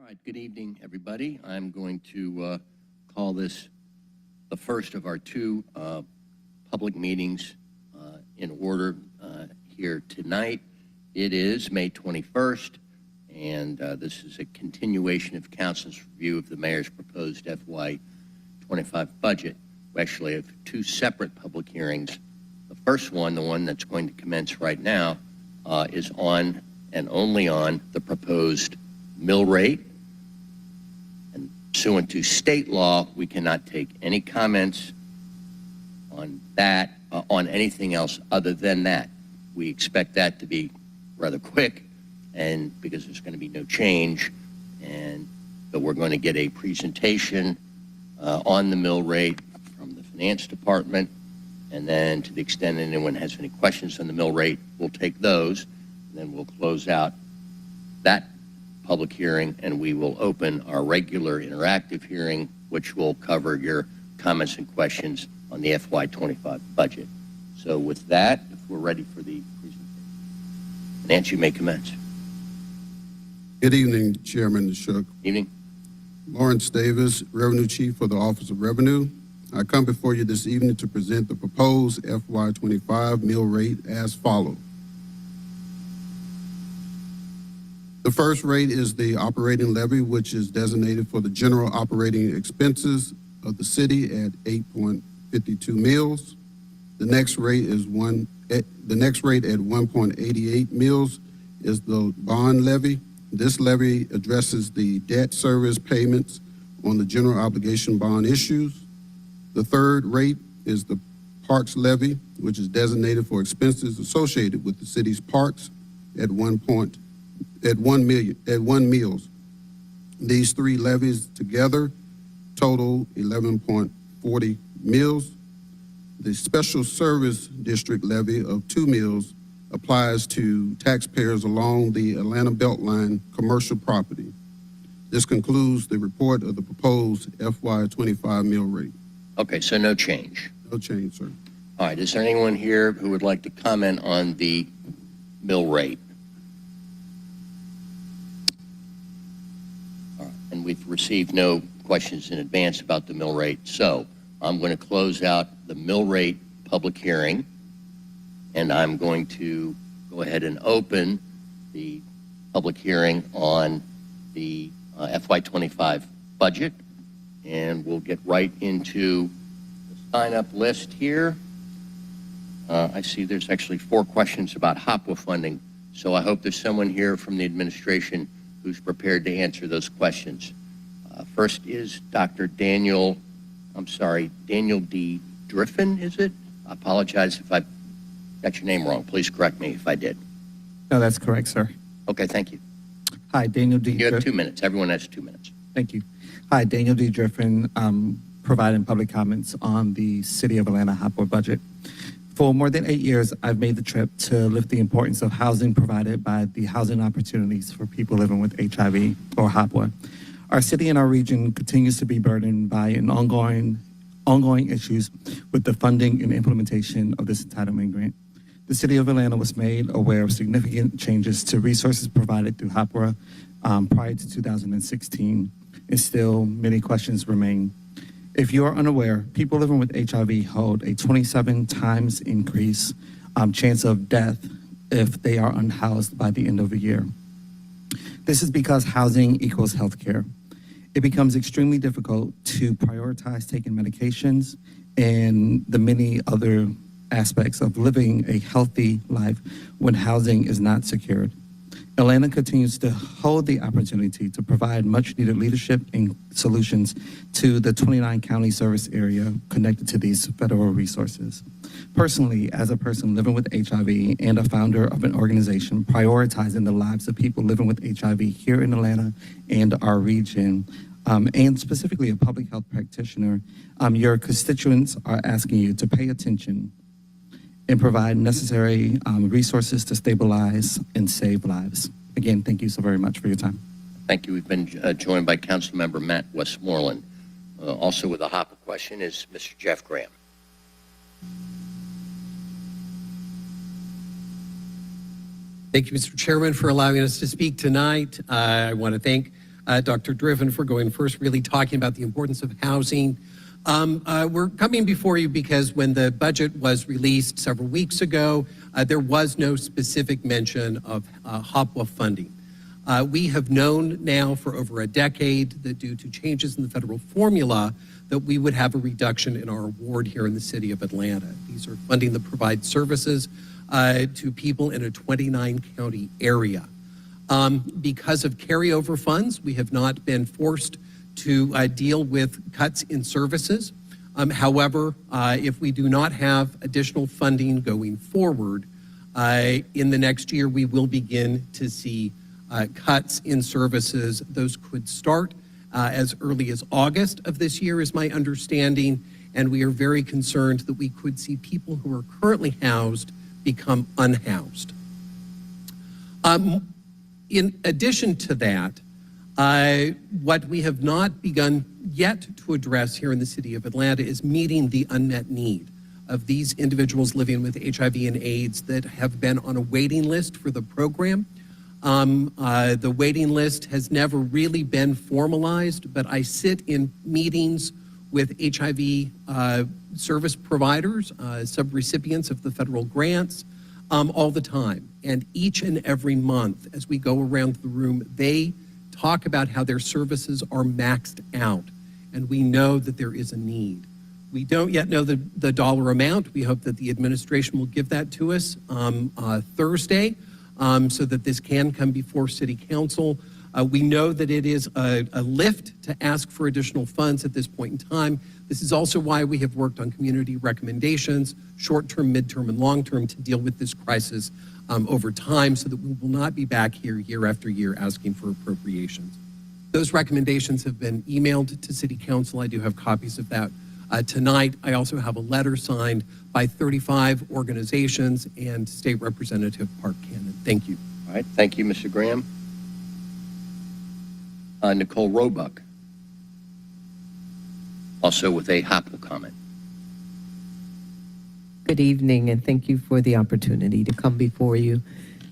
right, good evening, everybody. I'm going to call this the first of our two public meetings in order here tonight. It is May 21st, and this is a continuation of Council's review of the Mayor's proposed FY25 budget. We actually have two separate public hearings. The first one, the one that's going to commence right now, is on and only on the proposed mill rate. And pursuant to state law, we cannot take any comments on that, on anything else other than that. We expect that to be rather quick, and because there's going to be no change, but we're going to get a presentation on the mill rate from the Finance Department, and then to the extent anyone has any questions on the mill rate, we'll take those, and then we'll close out that public hearing, and we will open our regular interactive hearing, which will cover your comments and questions on the FY25 budget. So with that, if we're ready for the presentation, Nancy, you may commence. Good evening, Chairman Shook. Evening. Lawrence Davis, Revenue Chief for the Office of Revenue. I come before you this evening to present the proposed FY25 mill rate as follows. The first rate is the operating levy, which is designated for the general operating expenses of the city at 8.52 mills. The next rate is at 1.88 mills is the bond levy. This levy addresses the debt service payments on the general obligation bond issues. The third rate is the parks levy, which is designated for expenses associated with the city's parks at 1 mills. These three levies together total 11.40 mills. The special service district levy of 2 mills applies to taxpayers along the Atlanta Beltline commercial property. This concludes the report of the proposed FY25 mill rate. Okay, so no change. No change, sir. All right, is there anyone here who would like to comment on the mill rate? All right, and we've received no questions in advance about the mill rate, so I'm going to close out the mill rate public hearing, and I'm going to go ahead and open the public hearing on the FY25 budget, and we'll get right into the sign-up list here. I see there's actually 4 questions about HOPWA funding, so I hope there's someone here from the administration who's prepared to answer those questions. First is Dr. Daniel D. Driffin, is it? I apologize if I got your name wrong. Please correct me if I did. No, that's correct, sir. Okay, thank you. Hi, Daniel D. You have 2 minutes. Everyone has 2 minutes. Thank you. Hi, Daniel D. Driffin, providing public comments on the City of Atlanta HOPWA budget. For more than 8 years, I've made the trip to lift the importance of housing provided by the housing opportunities for people living with HIV or HOPWA. Our city and our region continues to be burdened by an ongoing issues with the funding and implementation of this entitlement grant. The City of Atlanta was made aware of significant changes to resources provided through HOPWA prior to 2016, and still many questions remain. If you are unaware, people living with HIV hold a 27 times increase chance of death if they are unhoused by the end of the year. This is because housing equals healthcare. It becomes extremely difficult to prioritize taking medications and the many other aspects of living a healthy life when housing is not secured. Atlanta continues to hold the opportunity to provide much needed leadership and solutions to the 29 county service area connected to these federal resources. Personally, as a person living with HIV and a founder of an organization prioritizing the lives of people living with HIV here in Atlanta and our region, and specifically a public health practitioner, your constituents are asking you to pay attention and provide necessary resources to stabilize and save lives. Again, thank you so very much for your time. Thank you. We've been joined by Councilmember Matt Westmoreland. Also with a HOPWA question is Mr. Jeff Graham. Thank you, Mr. Chairman, for allowing us to speak tonight. I want to thank Dr. Driven for going first, really talking about the importance of housing. We're coming before you because when the budget was released several weeks ago, there was no specific mention of HOPWA funding. We have known now for over a decade that due to changes in the federal formula, that we would have a reduction in our award here in the city of Atlanta. These are funding that provides services to people in a 29-county area. Because of carryover funds, we have not been forced to deal with cuts in services. However, if we do not have additional funding going forward, in the next year, we will begin to see cuts in services. Those could start as early as August of this year, is my understanding, and we are very concerned that we could see people who are currently housed become unhoused. In addition to that, what we have not begun yet to address here in the city of Atlanta is meeting the unmet need of these individuals living with HIV and AIDS that have been on a waiting list for the program. The waiting list has never really been formalized, but I sit in meetings with HIV service providers, subrecipients of the federal grants, all the time. And each and every month, as we go around the room, they talk about how their services are maxed out. And we know that there is a need. We don't yet know the dollar amount. We hope that the administration will give that to us Thursday, so that this can come before City Council. We know that it is a lift to ask for additional funds at this point in time. This is also why we have worked on community recommendations, short-term, mid-term, and long-term, to deal with this crisis over time, so that we will not be back here year after year asking for appropriations. Those recommendations have been emailed to City Council. I do have copies of that tonight. I also have a letter signed by 35 organizations and State Representative Park Cannon. Thank you. All right, thank you, Mr. Graham. Nicole Roebuck, also with a HOPWA comment. Good evening, and thank you for the opportunity to come before you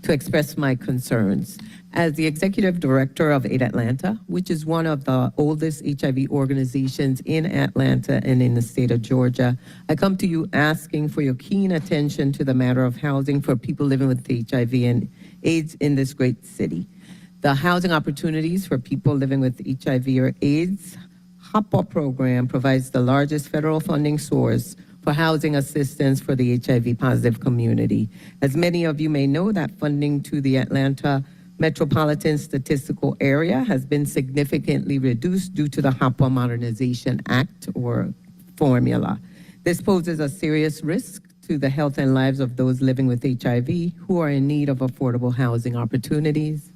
to express my concerns. As the Executive Director of AIDS Atlanta, which is one of the oldest HIV organizations in Atlanta and in the state of Georgia, I come to you asking for your keen attention to the matter of housing for people living with HIV and AIDS in this great city. The housing opportunities for people living with HIV or AIDS HOPWA program provides the largest federal funding source for housing assistance for the HIV positive community. As many of you may know, that funding to the Atlanta metropolitan statistical area has been significantly reduced due to the HOPWA Modernization Act or formula. This poses a serious risk to the health and lives of those living with HIV who are in need of affordable housing opportunities.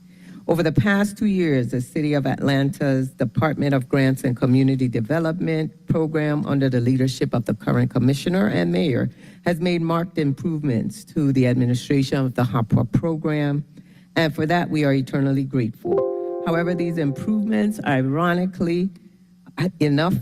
Over the past 2 years, the City of Atlanta's Department of Grants and Community Development program, under the leadership of the current commissioner and mayor, has made marked improvements to the administration of the HOPWA program, and for that we are eternally grateful. However, these improvements, ironically enough,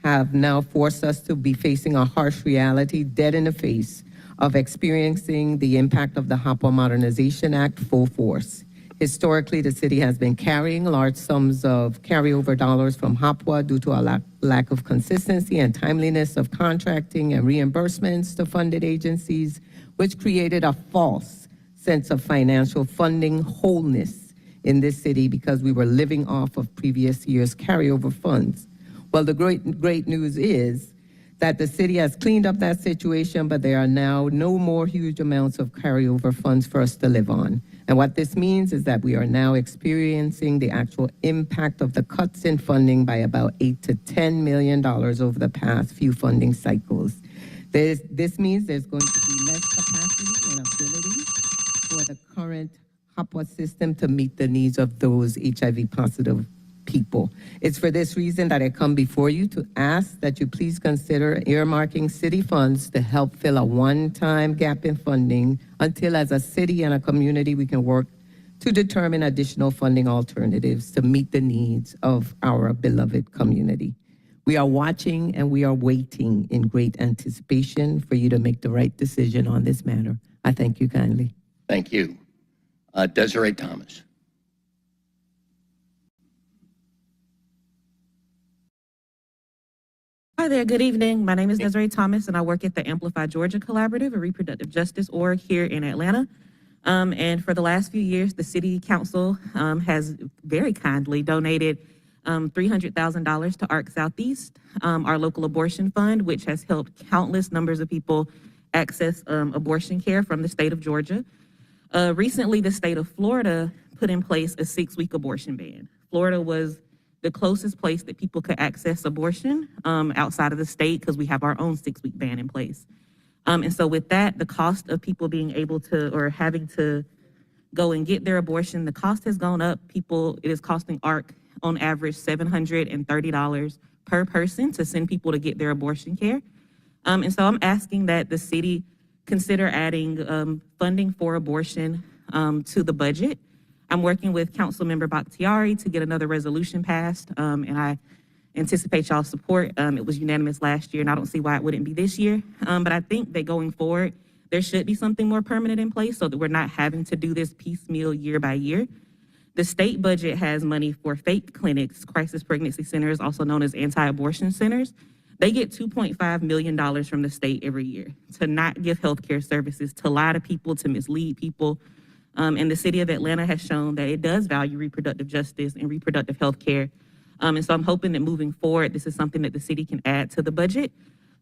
have now forced us to be facing a harsh reality, dead in the face, of experiencing the impact of the HOPWA Modernization Act full force. Historically, the city has been carrying large sums of carryover dollars from HOPWA due to a lack of consistency and timeliness of contracting and reimbursements to funded agencies, which created a false sense of financial funding wholeness in this city because we were living off of previous year's carryover funds. Well, the great news is that the city has cleaned up that situation, but there are now no more huge amounts of carryover funds for us to live on. And what this means is that we are now experiencing the actual impact of the cuts in funding by about $8 to $10 million over the past few funding cycles. This means there's going to be less capacity and ability for the current HOPWA system to meet the needs of those HIV positive people. It's for this reason that I come before you to ask that you please consider earmarking city funds to help fill a one-time gap in funding until, as a city and a community, we can work to determine additional funding alternatives to meet the needs of our beloved community. We are watching and we are waiting in great anticipation for you to make the right decision on this matter. I thank you kindly. Thank you. Desiree Thomas. Hi there, good evening. My name is Desiree Thomas, and I work at the Amplify Georgia Collaborative, a reproductive justice org here in Atlanta. And for the last few years, the City Council has very kindly donated $300,000 to ARC Southeast, our local abortion fund, which has helped countless numbers of people access abortion care from the state of Georgia. Recently, the state of Florida put in place a 6-week abortion ban. Florida was the closest place that people could access abortion outside of the state because we have our own 6-week ban in place. And so with that, the cost of people being able to or having to go and get their abortion, the cost has gone up. It is costing ARC on average $730 per person to send people to get their abortion care. And so I'm asking that the city consider adding funding for abortion to the budget. I'm working with Councilmember Bakhtiari to get another resolution passed, and I anticipate y'all's support. It was unanimous last year, and I don't see why it wouldn't be this year. But I think that going forward, there should be something more permanent in place so that we're not having to do this piecemeal year by year. The state budget has money for FAKE clinics, crisis pregnancy centers, also known as anti-abortion centers. They get $2.5 million from the state every year to not give healthcare services, to lie to people, to mislead people. And the city of Atlanta has shown that it does value reproductive justice and reproductive health care. And so I'm hoping that moving forward, this is something that the city can add to the budget.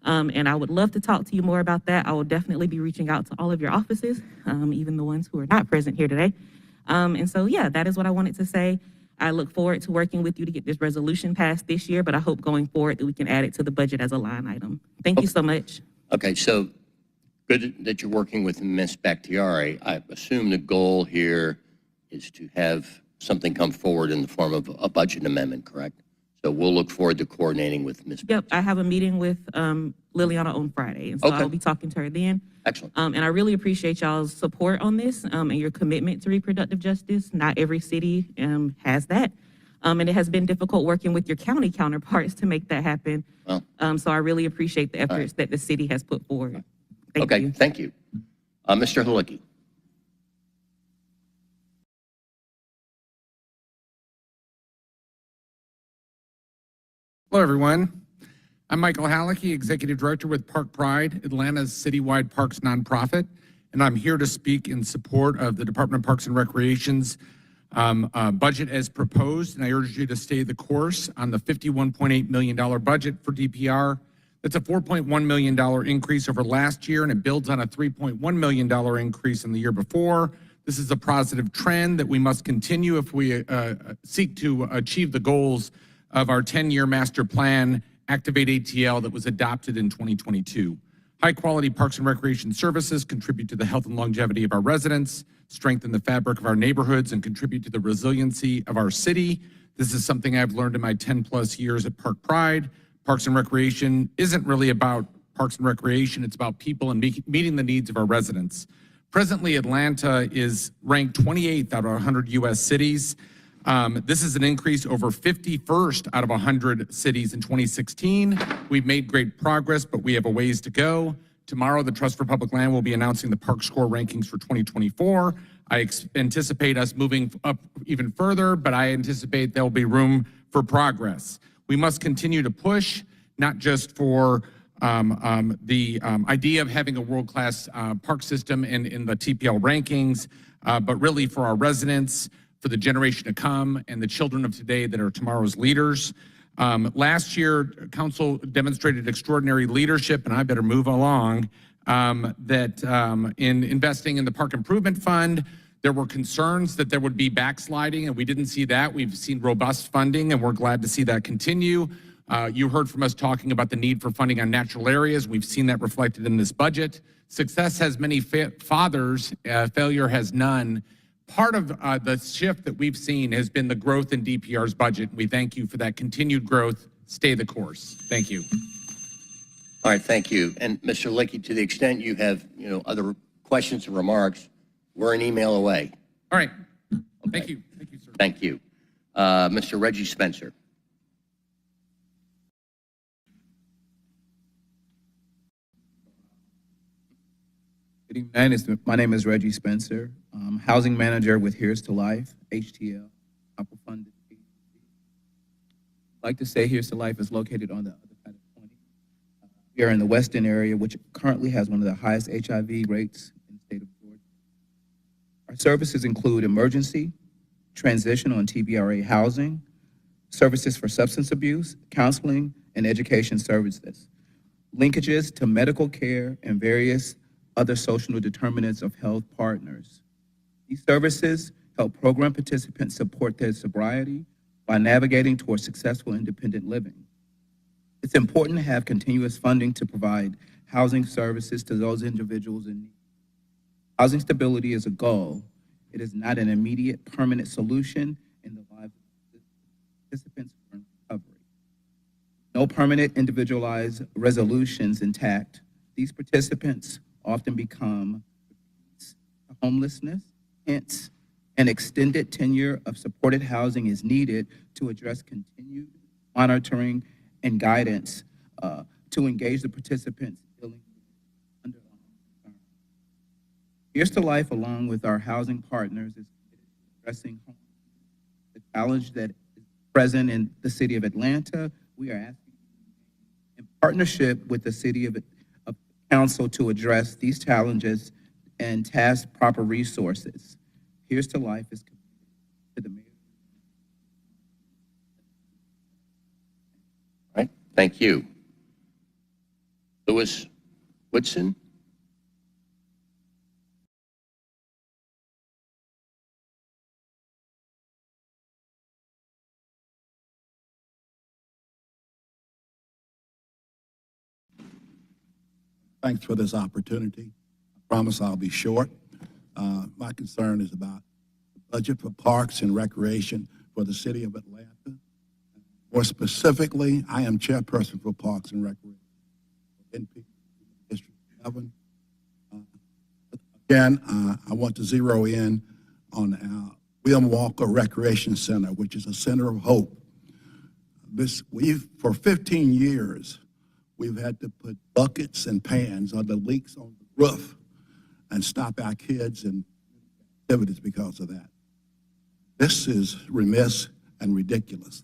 And I would love to talk to you more about that. I will definitely be reaching out to all of your offices, even the ones who are not present here today. And so, yeah, that is what I wanted to say. I look forward to working with you to get this resolution passed this year, but I hope going forward that we can add it to the budget as a line item. Thank you so much. Okay, so good that you're working with Ms. Bakhtiari. I assume the goal here is to have something come forward in the form of a budget amendment, correct? So we'll look forward to coordinating with Ms. Yep, I have a meeting with Liliana on Friday, and so Okay. I'll be talking to her then. Excellent. And I really appreciate y'all's support on this and your commitment to reproductive justice. Not every city has that. And it has been difficult working with your county counterparts to make that happen. Well, So I really appreciate the efforts that the city has put forward. Thank okay, you. thank you. Mr. Halicki. Hello, everyone. I'm Michael Halicki, Executive Director with Park Pride, Atlanta's citywide parks nonprofit, and I'm here to speak in support of the Department of Parks and Recreation's budget as proposed, and I urge you to stay the course on the $51.8 million budget for DPR. That's a $4.1 million increase over last year, and it builds on a $3.1 million increase in the year before. This is a positive trend that we must continue if we seek to achieve the goals of our 10-year master plan, Activate ATL, that was adopted in 2022. High-quality parks and recreation services contribute to the health and longevity of our residents, strengthen the fabric of our neighborhoods, and contribute to the resiliency of our city. This is something I've learned in my 10-plus years at Park Pride. Parks and recreation isn't really about parks and recreation. It's about people and meeting the needs of our residents. Presently, Atlanta is ranked 28th out of 100 U.S. cities. This is an increase over 51st out of 100 cities in 2016. We've made great progress, but we have a ways to go. Tomorrow, the Trust for Public Land will be announcing the Park Score rankings for 2024. I anticipate us moving up even further, but I anticipate there'll be room for progress. We must continue to push, not just for the idea of having a world-class park system in the TPL rankings, but really for our residents, for the generation to come, and the children of today that are tomorrow's leaders. Last year, Council demonstrated extraordinary leadership, and I better move along, in investing in the Park Improvement Fund. There were concerns that there would be backsliding, and we didn't see that. We've seen robust funding, and we're glad to see that continue. You heard from us talking about the need for funding on natural areas. We've seen that reflected in this budget. Success has many fathers, failure has none. Part of the shift that we've seen has been the growth in DPR's budget. We thank you for that continued growth. Stay the course. Thank you. All right, thank you. And Mr. Lickey, to the extent you have, other questions or remarks, we're an email away. All right. Okay. Thank you. Thank you, sir. Thank you. Mr. Reggie Spencer. Good evening. My name is Reggie Spencer. I'm housing manager with Here's to Life, HTL, Apple funded. I'd like to say Here's to Life is located on the other side of 20, We are in the Western area, which currently has one of the highest HIV rates in the state of Georgia. Our services include emergency, transitional and TBRA housing, services for substance abuse, counseling, and education services, linkages to medical care, and various other social determinants of health partners. These services help program participants support their sobriety by navigating towards successful independent living. It's important to have continuous funding to provide housing services to those individuals in need. Housing stability is a goal. It is not an immediate permanent solution in the lives of participants who are in recovery. No permanent individualized resolutions intact. These participants often become homelessness. Hence, an extended tenure of supported housing is needed to address continued monitoring and guidance to engage the participants dealing with underlying concerns. Here's to Life, along with our housing partners, is addressing the challenge that is present in the city of Atlanta. We are asking in partnership with the city of council to address these challenges and task proper resources. Here's to Life is committed to the mayor. All right, thank you. Louis Woodson? Thanks for this opportunity. I promise I'll be short. My concern is about the budget for parks and recreation for the city of Atlanta. More specifically, I am chairperson for Parks and Recreation in District 11. Again, I want to zero in on our William Walker Recreation Center, which is a center of hope. For 15 years, we've had to put buckets and pans on the leaks on the roof and stop our kids and activities because of that. This is remiss and ridiculous.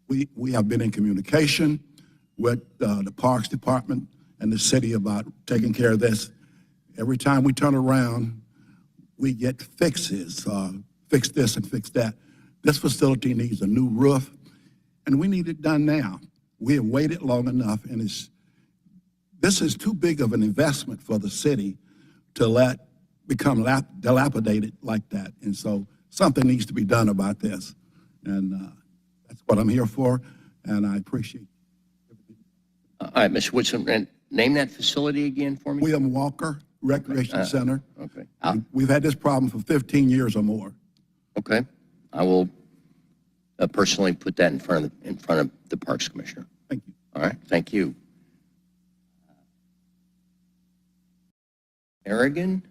We have been in communication with the Parks Department and the city about taking care of this. Every time we turn around, we get fixes, fix this and fix that. This facility needs a new roof, and we need it done now. We have waited long enough, and this is too big of an investment for the city to let become dilapidated like that. And so something needs to be done about this. And that's what I'm here for, and I appreciate it. All right, Mr. Woodson, and name that facility again for me? William Walker Recreation Center. Okay. We've had this problem for 15 years or more. Okay. I will personally put that in front of the Parks Commissioner. Thank you. All right, thank you. Aragon?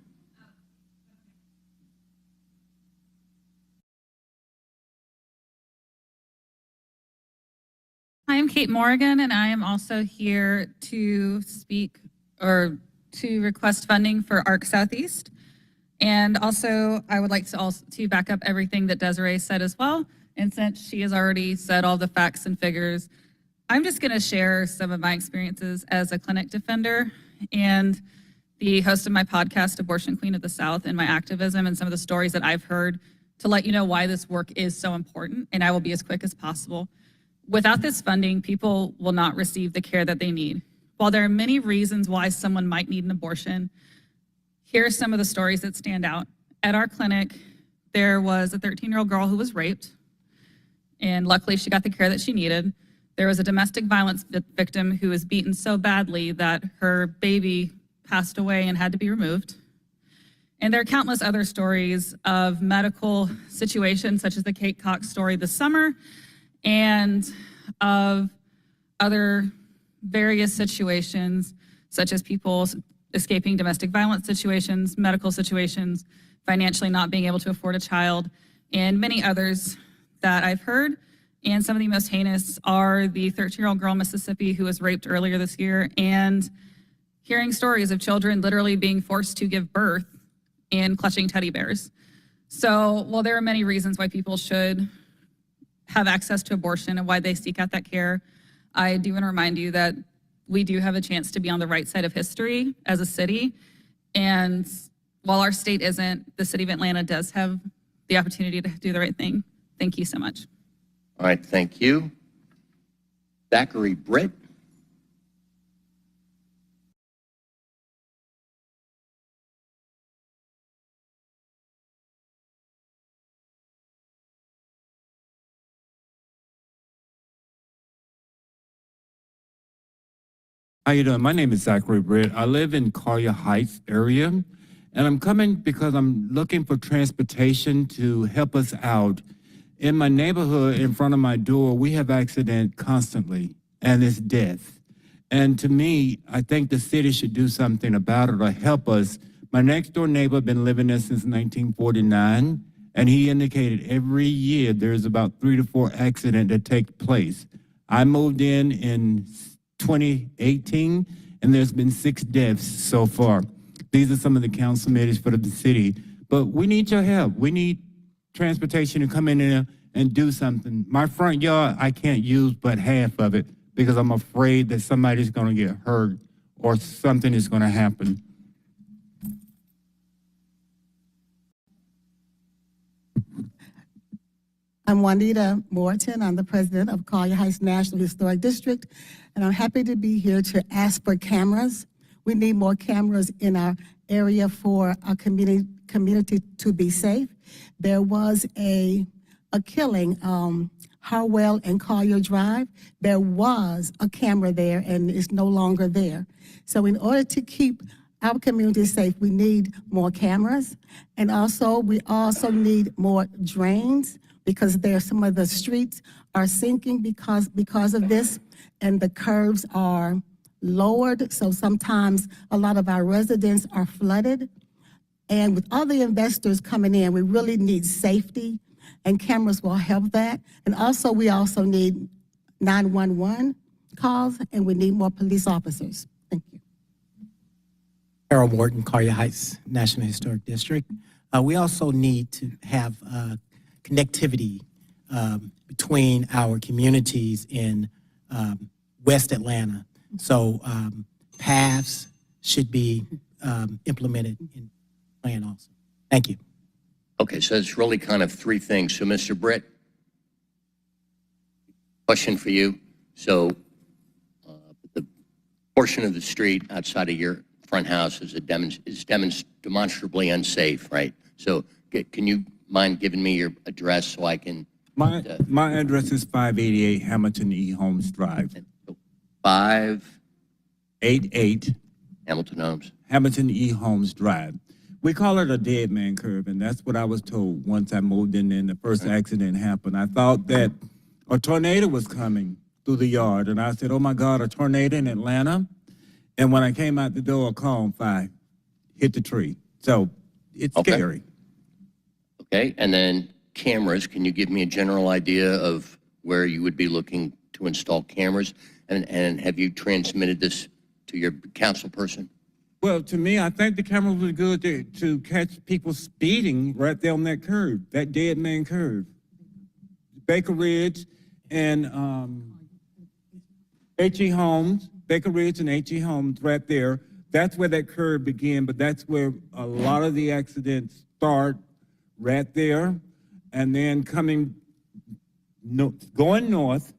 Hi, I'm Kate Morgan, and I am also here to speak or to request funding for ARC Southeast. And also, I would like to back up everything that Desiree said as well. And since she has already said all the facts and figures, I'm just going to share some of my experiences as a clinic defender and the host of my podcast, Abortion Queen of the South, and my activism and some of the stories that I've heard to let you know why this work is so important. And I will be as quick as possible. Without this funding, people will not receive the care that they need. While there are many reasons why someone might need an abortion, here are some of the stories that stand out. At our clinic, there was a 13-year-old girl who was raped, and luckily she got the care that she needed. There was a domestic violence victim who was beaten so badly that her baby passed away and had to be removed. And there are countless other stories of medical situations, such as the Kate Cox story this summer, and of other various situations, such as people escaping domestic violence situations, medical situations, financially not being able to afford a child, and many others that I've heard. And some of the most heinous are the 13-year-old girl in Mississippi who was raped earlier this year, and hearing stories of children literally being forced to give birth and clutching teddy bears. So while there are many reasons why people should have access to abortion and why they seek out that care, I do want to remind you that we do have a chance to be on the right side of history as a city. And while our state isn't, the city of Atlanta does have the opportunity to do the right thing. Thank you so much. All right, thank you. Zachary Britt. How you doing? My name is Zachary Britt. I live in Collier Heights area, and I'm coming because I'm looking for transportation to help us out. In my neighborhood, in front of my door, we have accident constantly, and it's death. And to me, I think the city should do something about it or help us. My next door neighbor been living there since 1949, and he indicated every year there's about 3 to 4 accidents that take place. I moved in 2018, and there's been 6 deaths so far. These are some of the council meetings for the city, but we need your help. We need transportation to come in there and do something. My front yard, I can't use but half of it because I'm afraid that somebody's gonna get hurt or something is gonna happen. I'm Juanita Morton. I'm the president of Collier Heights National Historic District, and I'm happy to be here to ask for cameras. We need more cameras in our area for our community to be safe. There was a killing, Harwell and Collier Drive. There was a camera there, and it's no longer there. So in order to keep our community safe, we need more cameras, and we also need more drains, because some of the streets are sinking because of this, and the curves are lowered, so sometimes a lot of our residents are flooded. And with all the investors coming in, we really need safety, and cameras will help that. And we also need 911 calls, and we need more police officers. Thank you. Harold Morton, Collier Heights National Historic District. We also need to have connectivity between our communities in West Atlanta. So paths should be implemented in the plan also. Thank you. Okay, so it's really kind of 3 things. So, Mr. Britt, question for you. So the portion of the street outside of your front house is demonstrably unsafe, right? So can you mind giving me your address so I can? My address is 588 Hamilton E. Holmes Drive. 588 Hamilton Homes. Hamilton E. Holmes Drive. We call it a dead man curve, and that's what I was told once I moved in and the first accident happened. I thought that a tornado was coming through the yard, and I said, oh my God, a tornado in Atlanta? And when I came out the door, a car on fire hit the tree. So it's scary. Okay, and then cameras. Can you give me a general idea of where you would be looking to install cameras? And have you transmitted this to your council person? Well, to me, I think the cameras would be good to catch people speeding right there on that curve, that dead man curve. Baker Ridge and H.E. Homes, Baker Ridge and H.E. Homes right there. That's where that curve began, but that's where a lot of the accidents start, right there. And then going north,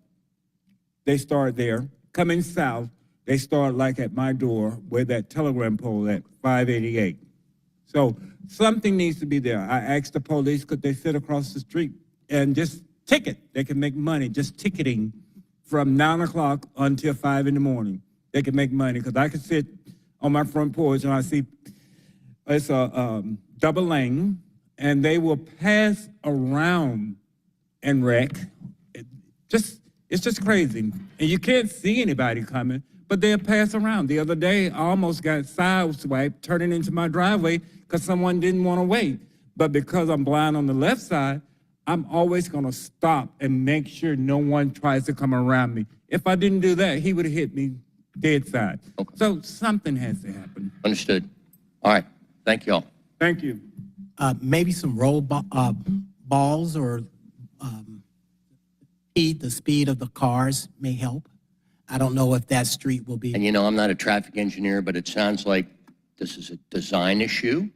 they start there. Coming south, they start like at my door where that telegram pole at 588. So something needs to be there. I asked the police, could they sit across the street and just ticket? They can make money just ticketing from 9 o'clock until 5 in the morning. They can make money because I can sit on my front porch and I see it's a double lane and they will pass around and wreck. It's just crazy. And you can't see anybody coming, but they'll pass around. The other day, I almost got sideswiped turning into my driveway because someone didn't want to wait. But because I'm blind on the left side, I'm always going to stop and make sure no one tries to come around me. If I didn't do that, he would have hit me dead side. Okay. So something has to happen. Understood. All right. Thank you all. Thank you. Maybe some balls or the speed of the cars may help. I don't know if that street will be. And you know, I'm not a traffic engineer, but it sounds like this is a design issue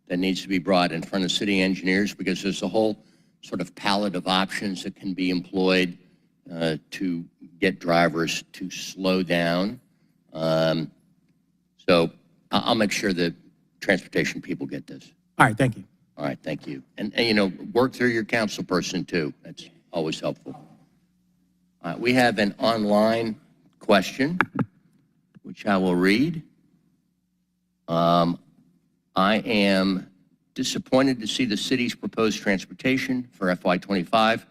that needs to be brought in front of city engineers, because there's a whole sort of palette of options that can be employed to get drivers to slow down. So I'll make sure that transportation people get this. All right, thank you. All right, thank you. And you know, work through your council person too. That's always helpful. All right, we have an online question, which I will read. I am disappointed to see the city's proposed transportation for FY25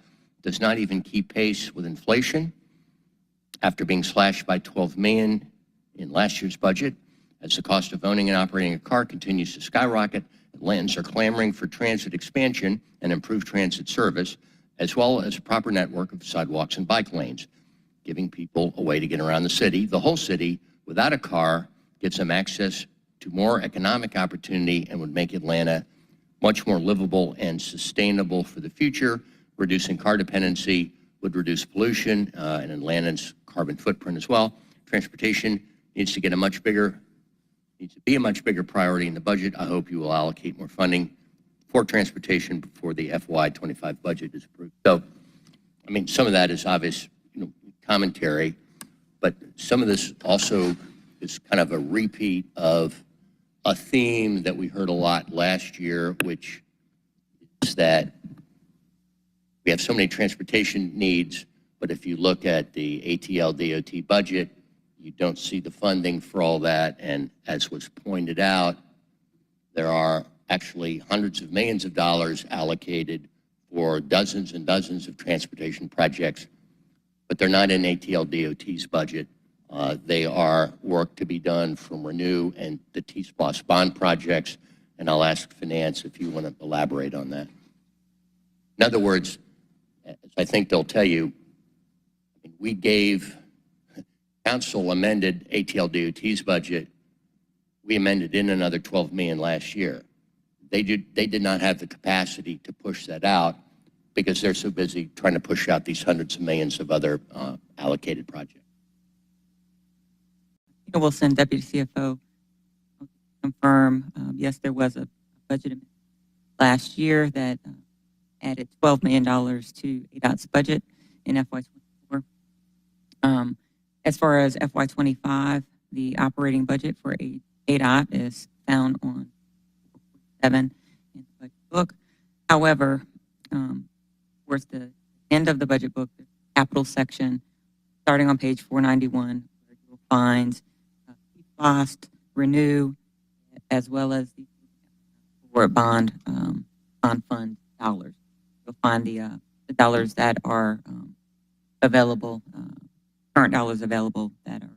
does not even keep pace with inflation after being slashed by $12 million in last year's budget. As the cost of owning and operating a car continues to skyrocket, Atlantans are clamoring for transit expansion and improved transit service, as well as a proper network of sidewalks and bike lanes, giving people a way to get around the city. The whole city, without a car, gets them access to more economic opportunity and would make Atlanta much more livable and sustainable for the future. Reducing car dependency would reduce pollution and Atlanta's carbon footprint as well. Transportation needs to be a much bigger priority in the budget. I hope you will allocate more funding for transportation before the FY25 budget is approved. So, I mean, some of that is obvious, commentary, but some of this also is kind of a repeat of a theme that we heard a lot last year, which is that we have so many transportation needs, but if you look at the ATL DOT budget, you don't see the funding for all that. And as was pointed out, there are actually hundreds of millions of dollars allocated for dozens and dozens of transportation projects, but they're not in ATL DOT's budget. They are work to be done from Renew and the T-SPLOST bond projects, and I'll ask Finance if you want to elaborate on that. In other words, as I think they'll tell you, we gave, Council amended ATL DOT's budget. We amended in another $12 million last year. They did not have the capacity to push that out because they're so busy trying to push out these hundreds of millions of other allocated projects. Wilson, Deputy CFO, confirm, yes, there was a budget amendment last year that added $12 million to ADOT's budget in FY24. As far as FY25, the operating budget for ADOT is found on 7 in the budget book. However, towards the end of the budget book, the capital section, starting on page 491, where you'll find T-SPLOST, Renew, as well as the bond fund dollars. You'll find the dollars that are available, current dollars available that are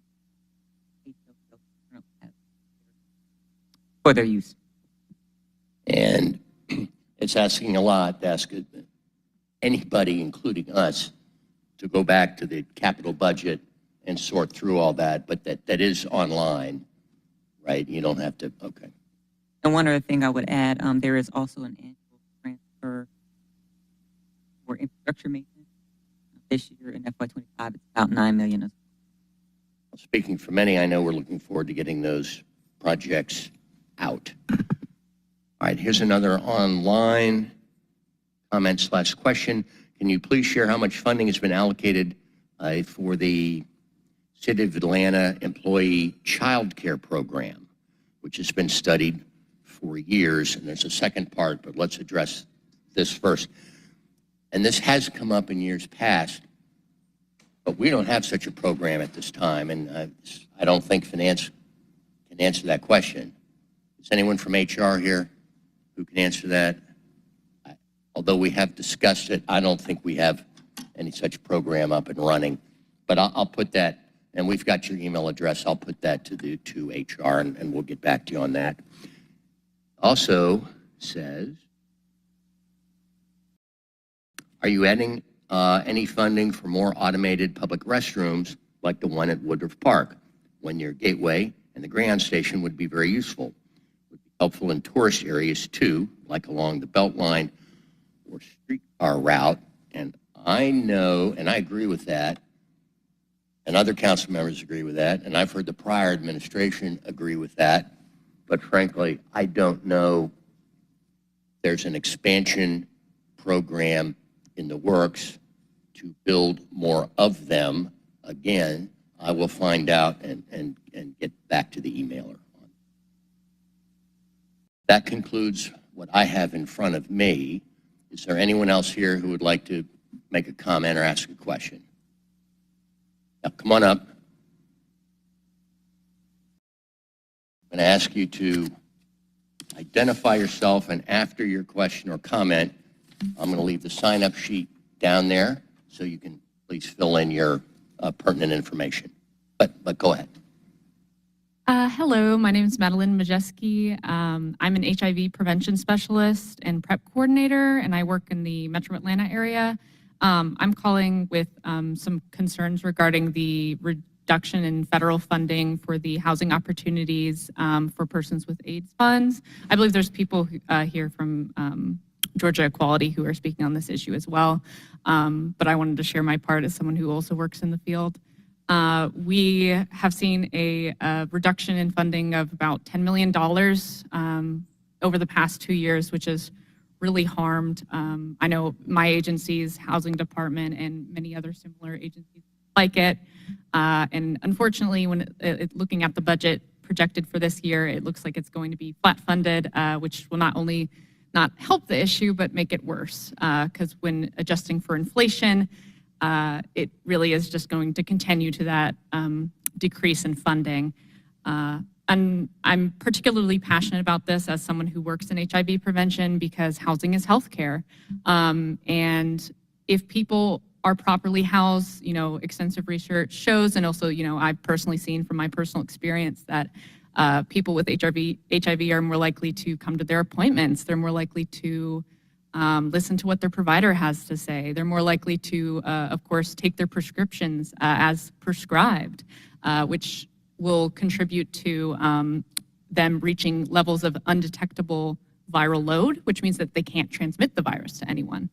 for their use. And it's asking a lot to ask anybody, including us, to go back to the capital budget and sort through all that, but that is online, right? You don't have to, okay. And one other thing I would add, there is also an annual transfer for infrastructure maintenance. This year in FY25, it's about $9 million. Speaking for many, I know we're looking forward to getting those projects out. All right, here's another online comment/question. Can you please share how much funding has been allocated for the City of Atlanta Employee Child Care Program, which has been studied for years? And there's a second part, but let's address this first. And this has come up in years past, but we don't have such a program at this time, and I don't think Finance can answer that question. Is anyone from HR here who can answer that? Although we have discussed it, I don't think we have any such program up and running. But I'll put that, and we've got your email address, I'll put that to HR, and we'll get back to you on that. Also says, are you adding any funding for more automated public restrooms like the one at Woodruff Park, when your gateway and the Grand Station would be very useful? Would be helpful in tourist areas too, like along the Beltline or streetcar route. And I know, and I agree with that, and other council members agree with that, and I've heard the prior administration agree with that. But frankly, I don't know there's an expansion program in the works to build more of them. Again, I will find out and get back to the emailer. That concludes what I have in front of me. Is there anyone else here who would like to make a comment or ask a question? Now, come on up. I'm going to ask you to identify yourself, and after your question or comment, I'm going to leave the sign-up sheet down there so you can please fill in your pertinent information. But go ahead. Hello, my name is Madeline Majeski. I'm an HIV prevention specialist and PrEP coordinator, and I work in the Metro Atlanta area. I'm calling with some concerns regarding the reduction in federal funding for the housing opportunities for persons with AIDS funds. I believe there's people here from Georgia Equality who are speaking on this issue as well, but I wanted to share my part as someone who also works in the field. We have seen a reduction in funding of about $10 million over the past 2 years, which has really harmed. I know my agency's housing department and many other similar agencies like it. And unfortunately, when looking at the budget projected for this year, it looks like it's going to be flat funded, which will not only not help the issue, but make it worse. Because when adjusting for inflation, it really is just going to continue to that decrease in funding. And I'm particularly passionate about this as someone who works in HIV prevention because housing is healthcare. And if people are properly housed, extensive research shows, and also, I've personally seen from my personal experience that people with HIV are more likely to come to their appointments. They're more likely to listen to what their provider has to say. They're more likely to, of course, take their prescriptions as prescribed, which will contribute to them reaching levels of undetectable viral load, which means that they can't transmit the virus to anyone.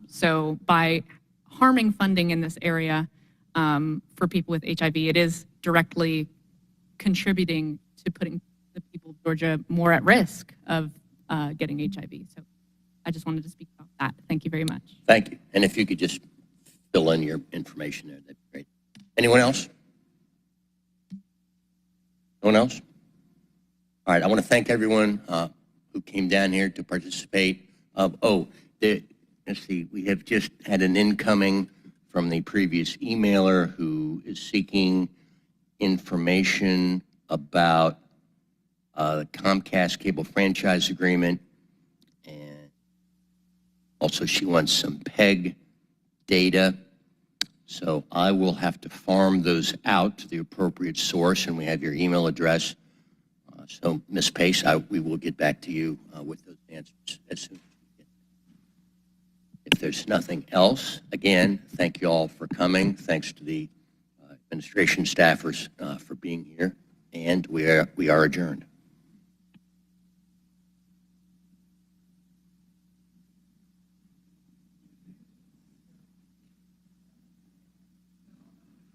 So by harming funding in this area for people with HIV, it is directly contributing to putting the people of Georgia more at risk of getting HIV. So I just wanted to speak about that. Thank you very much. Thank you. And if you could just fill in your information there, that'd be great. Anyone else? No one else? All right, I want to thank everyone who came down here to participate. Let's see, we have just had an incoming from the previous emailer who is seeking information about the Comcast cable franchise agreement. And also she wants some PEG data. So I will have to farm those out to the appropriate source, and we have your email address. So Ms. Pace, we will get back to you with those answers as soon as we get them. If there's nothing else, again, thank you all for coming. Thanks to the administration staffers for being here, and we are adjourned.